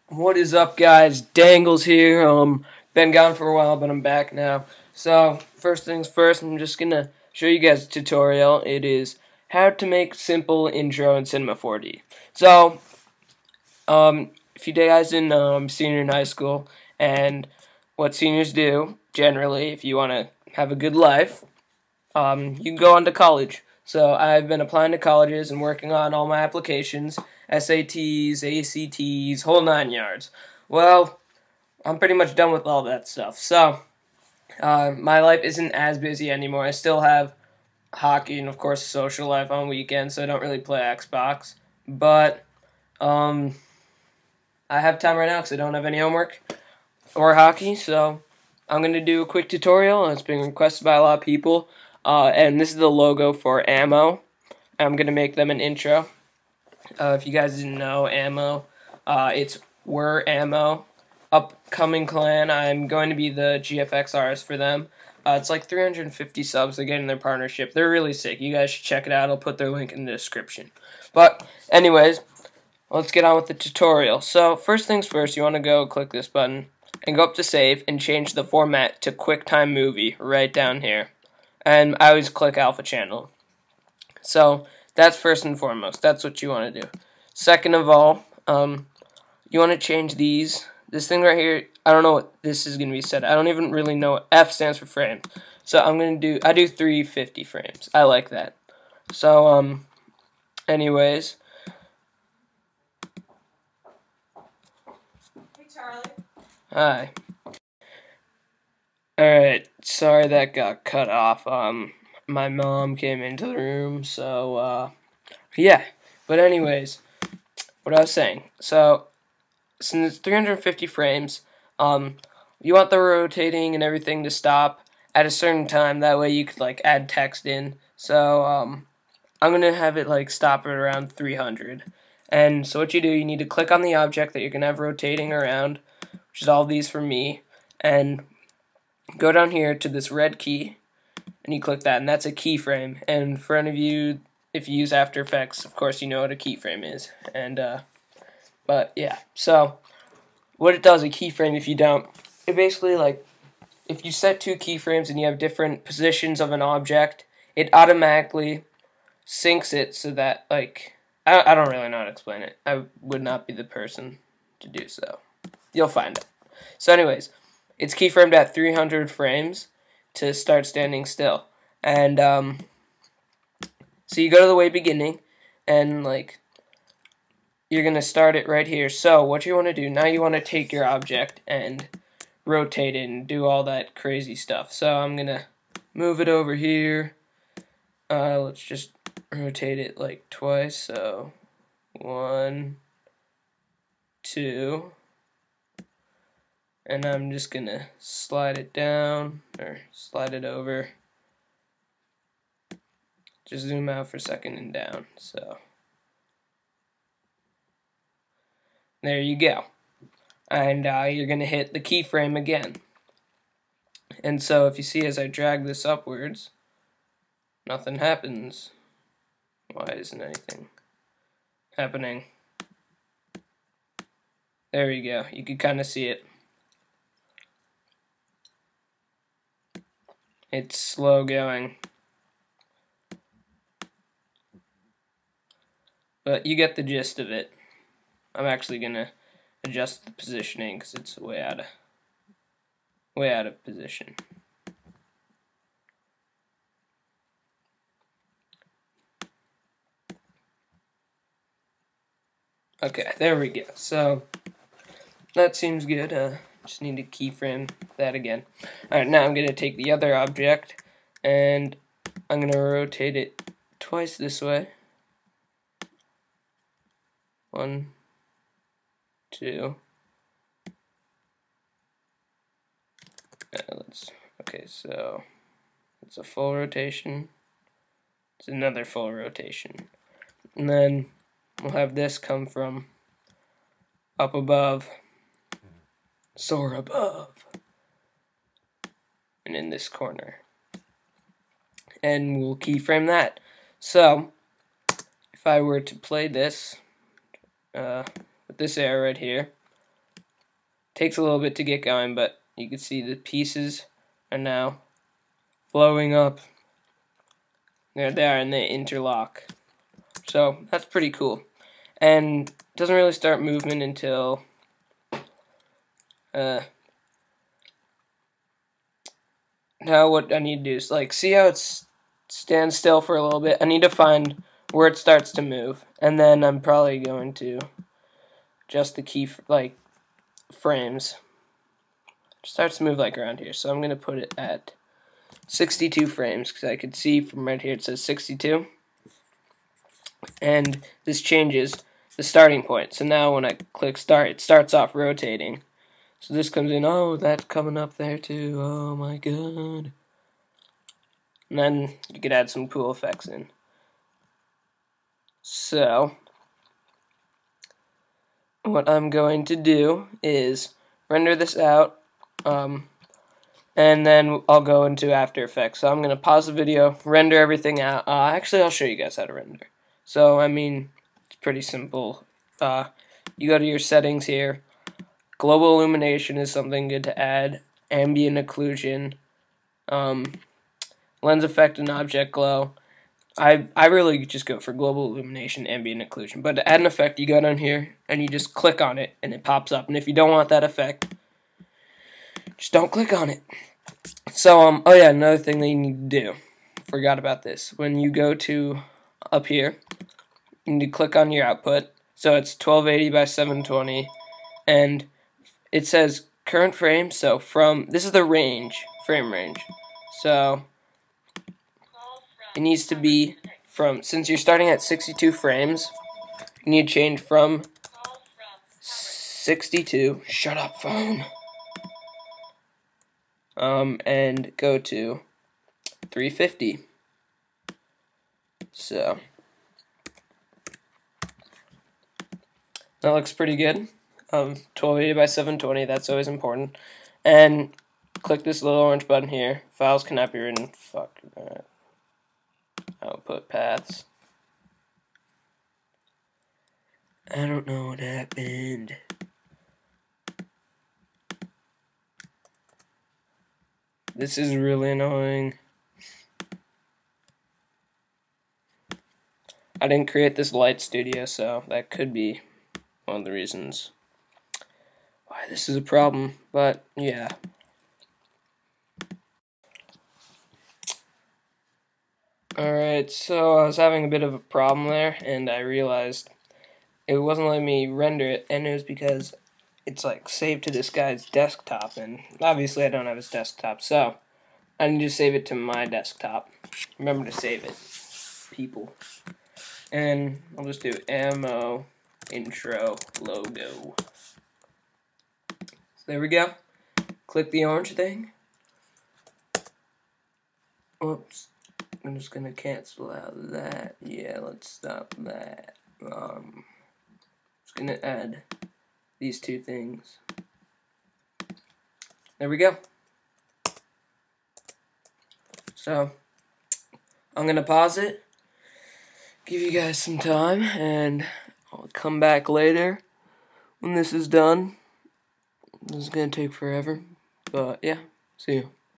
What is up, guys? Dangles here. Been gone for a while, but I'm back now. So, first things first, I'm just gonna show you guys a tutorial. It is how to make simple intro in Cinema 4D. So, if you guys in senior in high school, and what seniors do generally, if you want to have a good life, you can go on to college. So I've been applying to colleges and working on all my applications, SATs, ACTs, whole 9 yards. Well, I'm pretty much done with all that stuff. So my life isn't as busy anymore. I still have hockey and, of course, social life on weekends, so I don't really play Xbox. But um, I have time right now because I don't have any homework or hockey, so I'm going to do a quick tutorial, and it's been requested by a lot of people. And this is the logo for Ammo. I'm going to make them an intro. If you guys didn't know, Ammo, it's We're Ammo. Upcoming clan, I'm going to be the GFX artist for them. It's like 350 subs they get in their partnership. They're really sick. You guys should check it out. I'll put their link in the description. But anyways, let's get on with the tutorial. So first things first, you want to go click this button and go up to save and change the format to QuickTime Movie right down here. And I always click Alpha Channel. So that's first and foremost. That's what you want to do. Second of all, you want to change these. This thing right here, I don't know what this is going to be set. I don't even really know what F stands for frame. So I do 350 frames. I like that. So, anyways. Hey, Charlie. Hi. Alright, sorry that got cut off. My mom came into the room, so, yeah. But anyways, what I was saying. So, since it's 350 frames, you want the rotating and everything to stop at a certain time. That way you could, like, add text in. So, I'm going to have it, like, stop at around 300. And so what you do, you need to click on the object that you're going to have rotating around, which is all these for me, and go down here to this red key, and you click that, and that's a keyframe. And for any of you, if you use After Effects, of course you know what a keyframe is. And but yeah, so what it does, a keyframe, if you don't, it basically, like, if you set two keyframes and you have different positions of an object, it automatically syncs it so that, like, I don't really know how to explain it. I would not be the person to do so. You'll find it. So anyways, it's keyframed at 300 frames to start standing still. And so you go to the way beginning, and, like, you're going to start it right here. So what you want to do, now you want to take your object and rotate it and do all that crazy stuff. So I'm going to move it over here. Let's just rotate it like twice. So 1, 2. And I'm just going to slide it down, or slide it over. Just zoom out for a second and down. So there you go. And you're going to hit the keyframe again. And so if you see, as I drag this upwards, nothing happens. Why isn't anything happening? There you go. You can kind of see it. It's slow going. But you get the gist of it. I'm actually going to adjust the positioning because it's way out of position. Okay, there we go. So that seems good. Just need to keyframe that again. Alright, now I'm going to take the other object and I'm going to rotate it twice this way. 1, 2. Okay, so it's a full rotation. It's another full rotation. And then we'll have this come from up above, soar above, and in this corner. And we'll keyframe that. So if I were to play this with this arrow right here, Takes a little bit to get going, but you can see the pieces are now flowing up. There they are, and they interlock. So that's pretty cool. And doesn't really start movement until now what I need to do is, like, see how it stands still for a little bit. I need to find where it starts to move, and then I'm probably going to adjust the key, like, frames. It starts to move like around here, so I'm going to put it at 62 frames, because I could see from right here it says 62. And this changes the starting point. So now when I click start, it starts off rotating. So this comes in, oh, that's coming up there too, oh my god. And then you could add some cool effects in. So, what I'm going to do is render this out, and then I'll go into After Effects. So I'm going to pause the video, render everything out. Actually, I'll show you guys how to render. So, I mean, it's pretty simple. You go to your settings here. Global illumination is something good to add. Ambient occlusion, lens effect, and object glow. I really just go for global illumination, ambient occlusion. But to add an effect, you go down here and you just click on it and it pops up. And if you don't want that effect, just don't click on it. So, oh yeah, another thing that you need to do. Forgot about this. When you go to up here, you need to click on your output. So it's 1280 by 720. And it says current frame. So this is the range, frame range. So it needs to be since you're starting at 62 frames, you need to change from 62, shut up phone, and go to 350. So that looks pretty good. 1280 by 720, that's always important. And click this little orange button here. Files cannot be written. Fuck that. Output paths. I don't know what happened. This is really annoying. I didn't create this light studio, so that could be one of the reasons why this is a problem, but yeah. Alright, so I was having a bit of a problem there, and I realized it wasn't letting me render it, and it was because it's like saved to this guy's desktop, and obviously I don't have his desktop, so I need to save it to my desktop. Remember to save it, people. And I'll just do ammo intro logo. So there we go. Click the orange thing. Oops. I'm just gonna cancel out that. Yeah, let's stop that. Just gonna add these two things. There we go. So I'm gonna pause it, give you guys some time, and I'll come back later when this is done. This is gonna take forever, but yeah, see you.